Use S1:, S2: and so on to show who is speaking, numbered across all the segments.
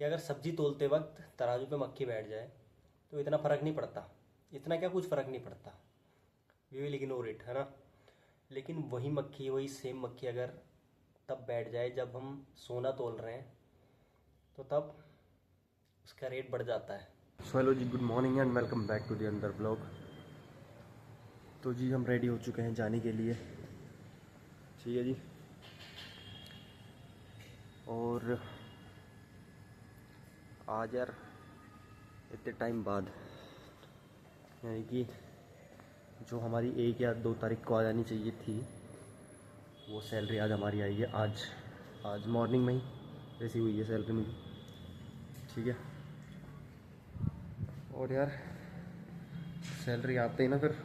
S1: कि अगर सब्जी तोलते वक्त तराजू पे मक्खी बैठ जाए तो इतना फ़र्क नहीं पड़ता। इतना क्या, कुछ फ़र्क नहीं पड़ता, वी विल इग्नोर इट, है ना। लेकिन वही मक्खी, वही सेम मक्खी अगर तब बैठ जाए जब हम सोना तोल रहे हैं, तो तब उसका रेट बढ़ जाता है। सो हेलो जी, good morning and welcome back to the अंदर ब्लॉग। तो जी हम रेडी हो चुके हैं जाने के लिए, ठीक है जी। और आज यार इतने टाइम बाद, यानी कि जो हमारी 1 या 2 तारीख को आ जानी चाहिए थी, वो सैलरी आज हमारी आई है। आज मॉर्निंग में ही रिसीव हुई है सैलरी मेरी, ठीक है। और यार सैलरी आते ही ना फिर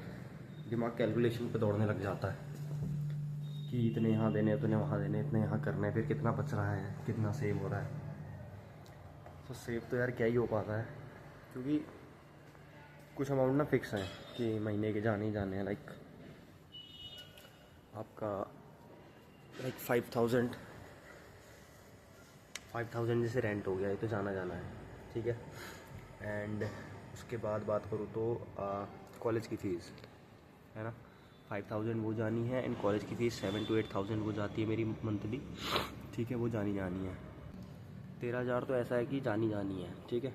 S1: दिमाग कैलकुलेशन पे दौड़ने लग जाता है कि इतने यहाँ देने, इतने वहाँ देने, इतने यहाँ करने, फिर कितना बच रहा है, कितना सेव हो रहा है। तो सेव तो यार क्या ही हो पाता है, क्योंकि कुछ अमाउंट ना फिक्स है कि महीने के जाने ही जाने हैं। लाइक आपका 5,000 जैसे रेंट हो गया, ये तो जाना है, ठीक है। एंड उसके बाद बात करूँ तो कॉलेज की फ़ीस है ना, 5,000 वो जानी है। एंड कॉलेज की फ़ीस 7 to 8,000 वो जाती है मेरी मंथली, ठीक है। वो जानी है। 13,000 तो ऐसा है कि जानी है, ठीक है।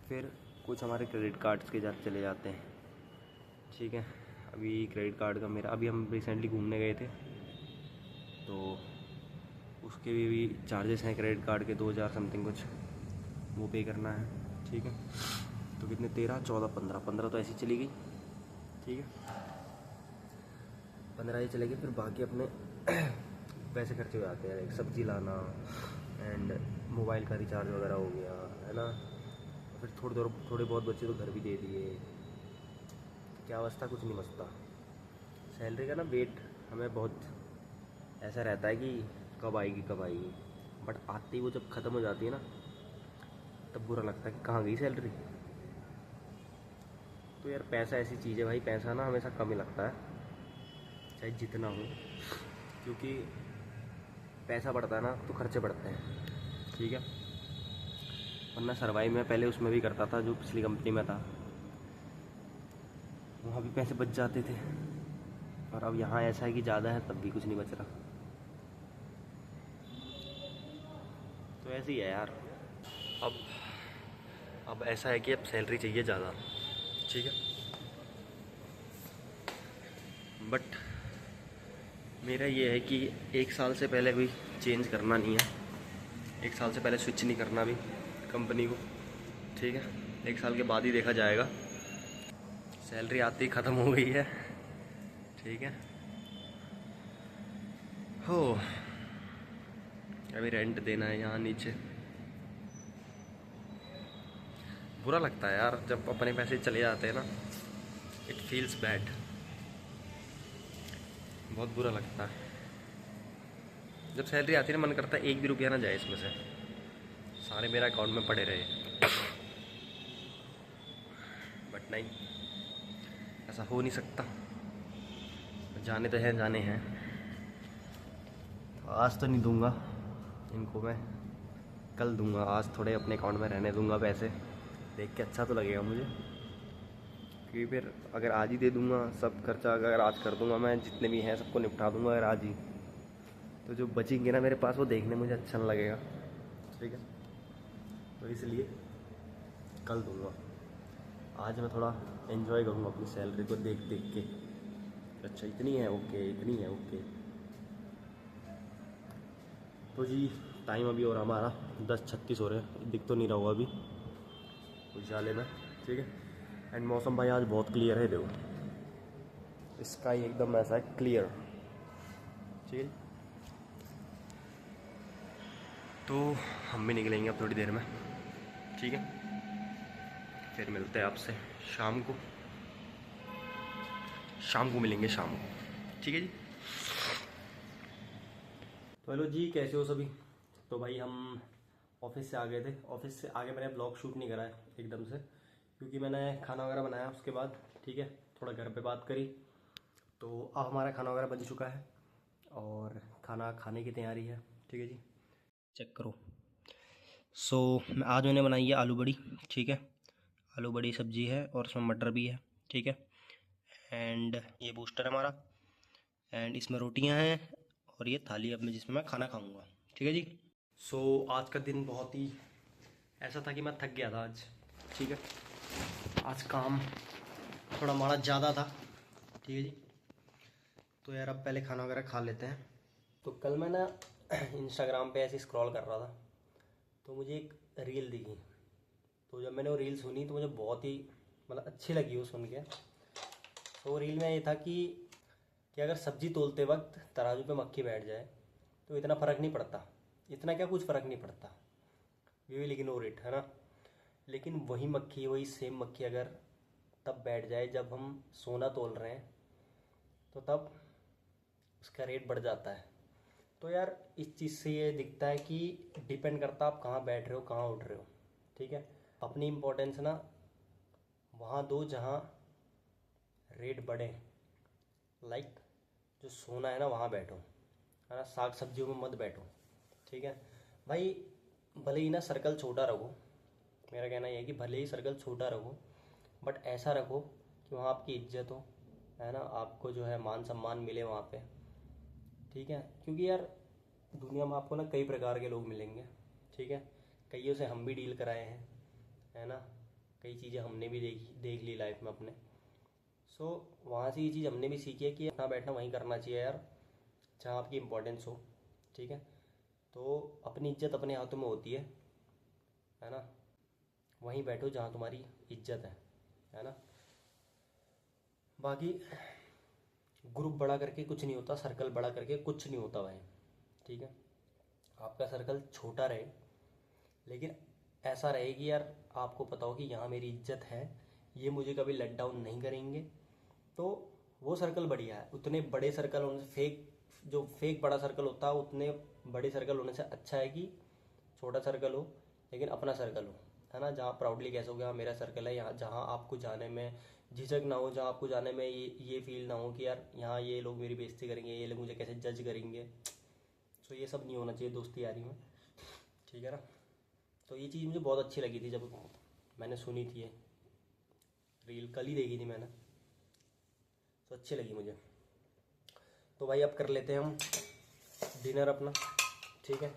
S1: फिर कुछ हमारे क्रेडिट कार्ड्स के साथ चले जाते हैं, ठीक है। अभी क्रेडिट कार्ड का मेरा, अभी हम रिसेंटली घूमने गए थे, तो उसके भी चार्जेस हैं क्रेडिट कार्ड के, 2,000 समथिंग कुछ, वो पे करना है, ठीक है। तो कितने, 13, 14, 15 तो ऐसी चली गई, ठीक है। 15 ही चले गए। फिर बाकी अपने पैसे खर्चे हो जाते हैं, एक सब्ज़ी लाना एंड मोबाइल का रिचार्ज वगैरह हो गया, है ना। फिर थोड़े बहुत बच्चे तो घर भी दे दिए। क्या अवस्था, कुछ नहीं बचता। सैलरी का ना वेट हमें बहुत ऐसा रहता है कि कब आएगी कब आएगी, बट आते ही वो जब ख़त्म हो जाती है ना, तब बुरा लगता है कि कहाँ गई सैलरी। तो यार पैसा ऐसी चीज़ है भाई, पैसा ना हमेशा कम ही लगता है, चाहे जितना हो, क्योंकि पैसा बढ़ता है ना तो खर्चे बढ़ते हैं, ठीक है। वरना सर्वाइव मैं पहले उसमें भी करता था, जो पिछली कंपनी में था, वहाँ भी पैसे बच जाते थे। और अब यहाँ ऐसा है कि ज़्यादा है तब भी कुछ नहीं बच रहा। तो ऐसे ही है यार। अब अब ऐसा है कि अब सैलरी चाहिए ज़्यादा, ठीक है। बट मेरा ये है कि 1 साल से पहले भी चेंज करना नहीं है, 1 साल से पहले स्विच नहीं करना भी कंपनी को, ठीक है। 1 साल के बाद ही देखा जाएगा। सैलरी आती ही ख़त्म हो गई है, ठीक है। हो, अभी रेंट देना है यहाँ नीचे। बुरा लगता है यार जब अपने पैसे चले जाते हैं ना, इट फील्स बैड, बहुत बुरा लगता है। जब सैलरी आती है ना, मन करता है 1 भी रुपया ना जाए इसमें से, सारे मेरा अकाउंट में पड़े रहे। बट नहीं, ऐसा हो नहीं सकता। जाने तो हैं, जाने हैं। आज तो नहीं दूंगा इनको मैं, कल दूंगा। आज थोड़े अपने अकाउंट में रहने दूंगा पैसे, देख के अच्छा तो लगेगा मुझे। क्योंकि फिर अगर आज ही दे दूंगा सब खर्चा, अगर आज कर दूंगा मैं, जितने भी हैं सबको निपटा दूंगा अगर आज ही, तो जो बचेंगे ना मेरे पास, वो देखने मुझे अच्छा नहीं लगेगा, ठीक है। तो इसलिए कल दूंगा। आज मैं थोड़ा एंजॉय करूँगा अपनी सैलरी को देख के। अच्छा इतनी है, ओके, इतनी है, ओके। तो जी टाइम अभी और हमारा 10:36 हो रहे हैं, दिख तो नहीं रहा होगा अभी उजाले में, ठीक है। एंड मौसम भाई आज बहुत क्लियर है, देखो स्काई एकदम ऐसा है क्लियर, ठीक है। तो हम भी निकलेंगे अब थोड़ी देर में, ठीक है। फिर मिलते हैं आपसे शाम को मिलेंगे शाम को, ठीक है जी। तो हेलो जी, कैसे हो सभी। तो भाई हम ऑफिस से आ गए थे, ऑफिस से आगे मैंने ब्लॉग शूट नहीं करा है एकदम से, क्योंकि मैंने खाना वगैरह बनाया उसके बाद, ठीक है। थोड़ा घर पे बात करी, तो अब हमारा खाना वगैरह बन चुका है और खाना खाने की तैयारी है, ठीक है जी। चेक करो, आज मैंने बनाई है आलू बड़ी, ठीक है। आलू बड़ी सब्जी है और उसमें मटर भी है, ठीक है। एंड ये बूस्टर है हमारा, एंड इसमें रोटियां हैं और ये थाली अब मैं जिसमें मैं खाना खाऊंगा, ठीक है जी। आज का दिन बहुत ही ऐसा था कि मैं थक गया था आज, ठीक है। आज काम थोड़ा हमारा ज़्यादा था, ठीक है जी। तो यार अब पहले खाना वगैरह खा लेते हैं। तो कल मैं ना इंस्टाग्राम पे ऐसे स्क्रॉल कर रहा था, तो मुझे एक रील दिखी। तो जब मैंने वो रील सुनी तो मुझे बहुत ही मतलब अच्छी लगी वो सुन के। तो वो रील में ये था कि अगर सब्ज़ी तोलते वक्त तराजू पे मक्खी बैठ जाए तो इतना फ़र्क नहीं पड़ता, इतना क्या कुछ फ़र्क नहीं पड़ता, वी विल इग्नोर इट, है ना। लेकिन वही मक्खी, वही सेम मक्खी अगर तब बैठ जाए जब हम सोना तोल रहे हैं, तो तब उसका रेट बढ़ जाता है। तो यार इस चीज़ से ये दिखता है कि डिपेंड करता आप कहाँ बैठ रहे हो, कहाँ उठ रहे हो, ठीक है। अपनी इम्पोर्टेंस ना वहाँ दो जहाँ रेट बढ़े। लाइक जो सोना है ना वहाँ बैठो, है ना। साग सब्जियों में मत बैठो, ठीक है भाई। भले ही ना सर्कल छोटा रखो, मेरा कहना यह है कि भले ही सर्कल छोटा रखो, बट ऐसा रखो कि वहाँ आपकी इज्जत हो, है ना। आपको जो है मान सम्मान मिले वहाँ पे, ठीक है। क्योंकि यार दुनिया में आपको ना कई प्रकार के लोग मिलेंगे, ठीक है। कईयों से हम भी डील कराए हैं, है ना। कई चीज़ें हमने भी देख ली लाइफ में अपने। वहाँ से ये चीज़ हमने भी सीखी है कि अपना बैठना वहीं करना चाहिए यार जहाँ आपकी इम्पोर्टेंस हो, ठीक है। तो अपनी इज्जत अपने हाथों में होती है ना। वहीं बैठो जहाँ तुम्हारी इज्जत है ना। बाकी ग्रुप बड़ा करके कुछ नहीं होता, सर्कल बड़ा करके कुछ नहीं होता भाई, ठीक है। आपका सर्कल छोटा रहे, लेकिन ऐसा रहे कि यार आपको पता हो कि यहाँ मेरी इज्जत है, ये मुझे कभी लेट डाउन नहीं करेंगे, तो वो सर्कल बढ़िया है। उतने बड़े सर्कल होने से जो फेक बड़ा सर्कल होता है, उतने बड़े सर्कल होने से अच्छा है कि छोटा सर्कल हो लेकिन अपना सर्कल हो, है ना। जहाँ प्राउडली कह सकोगे हाँ मेरा सर्कल है, यहाँ जहाँ आपको जाने में झिझक ना हो, जहाँ आपको जाने में ये फील ना हो कि यार यहाँ ये लोग मेरी बेइज्जती करेंगे, ये लोग मुझे कैसे जज करेंगे। ये सब नहीं होना चाहिए दोस्ती यारी में, ठीक है ना। तो ये चीज़ मुझे बहुत अच्छी लगी थी जब मैंने सुनी थी ये रील, कल ही देखी थी मैंने, तो अच्छी लगी मुझे। तो भाई अब कर लेते हैं हम डिनर अपना, ठीक है।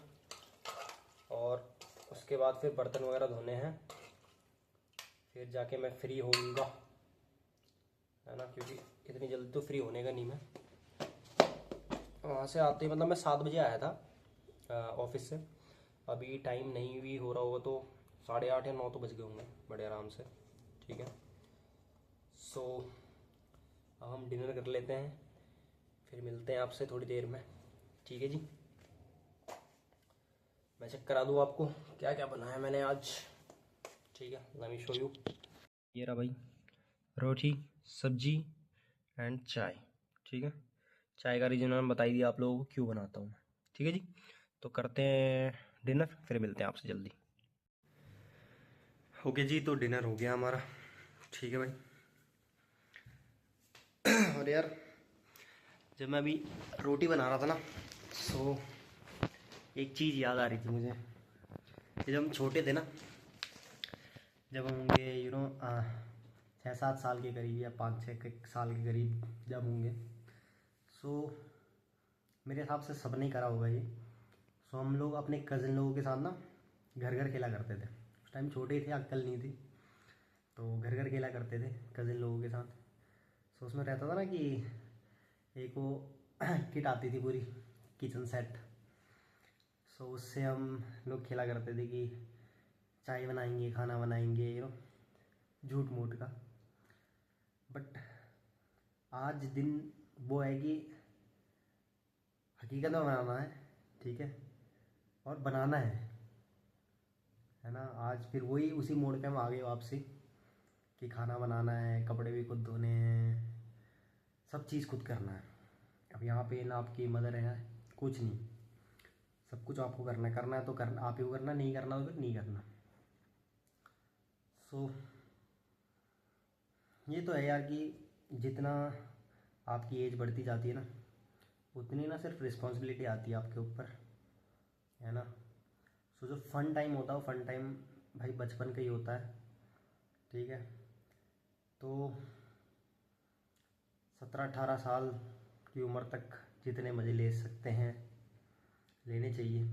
S1: और उसके बाद फिर बर्तन वगैरह धोने हैं, फिर जाके मैं फ्री होऊंगा, है ना। क्योंकि इतनी जल्दी तो फ्री होने का नहीं मैं। वहाँ से आते ही मतलब मैं 7 बजे आया था ऑफिस से। अभी टाइम नहीं भी हो रहा होगा तो 8:30 या 9 तो बज गए होंगे बड़े आराम से, ठीक है। अब हम डिनर कर लेते हैं, फिर मिलते हैं आपसे थोड़ी देर में, ठीक है जी। मैं चेक करा दूँ आपको क्या क्या बनाया मैंने आज, ठीक है। Let me show you. ये रहा भाई, रोटी सब्जी एंड चाय, ठीक है। चाय का रीज़न मैंने बता ही दिया आप लोगों को क्यों बनाता हूँ, ठीक है जी। तो करते हैं डिनर, फिर मिलते हैं आपसे जल्दी। ओके जी, तो डिनर हो गया हमारा, ठीक है भाई। और यार जब मैं अभी रोटी बना रहा था ना, एक चीज़ याद आ रही थी मुझे कि जब हम छोटे थे ना, जब हम होंगे 6-7 साल के करीब या 5-6 साल के करीब जब होंगे, मेरे हिसाब से सबने ही करा होगा ये। हम लोग अपने कज़न लोगों के साथ ना घर घर खेला करते थे। उस टाइम छोटे ही थे, अक्ल नहीं थी, तो घर घर खेला करते थे कज़न लोगों के साथ। उसमें रहता था ना कि एक वो किट आती थी पूरी, किचन सेट। उससे हम लोग खेला करते थे कि चाय बनाएंगे, खाना बनाएंगे, झूठ मूठ का। बट आज दिन वो है कि हकीकत में बनाना है, ठीक है, और बनाना है ना। आज फिर वही उसी मोड पे हम आ गए वापसी कि खाना बनाना है, कपड़े भी खुद धोने हैं, सब चीज़ खुद करना है। अब यहाँ पे ना आपकी मदर है, कुछ नहीं, सब कुछ आपको करना है तो करना आप ही को करना, नहीं करना तो फिर नहीं करना। ये तो है यार कि जितना आपकी एज बढ़ती जाती है ना, उतनी ना सिर्फ रिस्पॉन्सिबिलिटी आती है आपके ऊपर, है ना। सो जो फ़न टाइम होता है वो फ़न टाइम भाई बचपन का ही होता है, ठीक है। तो 17-18 साल की उम्र तक जितने मज़े ले सकते हैं लेने चाहिए,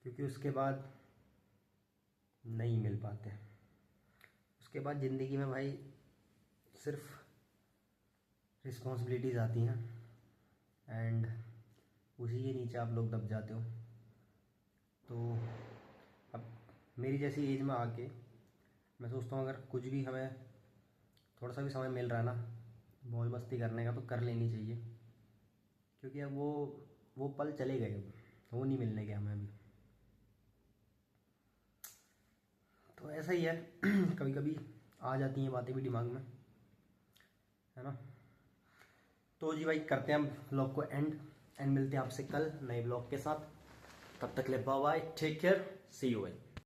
S1: क्योंकि उसके बाद नहीं मिल पाते। उसके बाद ज़िंदगी में भाई सिर्फ रिस्पॉन्सिबिलिटीज़ आती हैं एंड उसी के नीचे आप लोग दब जाते हो। तो अब मेरी जैसी एज में आके मैं सोचता हूँ अगर कुछ भी हमें थोड़ा सा भी समय मिल रहा है ना मौज मस्ती करने का तो कर लेनी चाहिए, क्योंकि अब वो पल चले गए, अब वो नहीं मिलने के हमें अभी। तो ऐसा ही है कभी कभी आ जाती हैं बातें भी दिमाग में, है ना। तो जी भाई करते हैं हम ब्लॉग को एंड मिलते हैं आपसे कल नए ब्लॉग के साथ। तब तक ले bye bye, take care, see you भाई।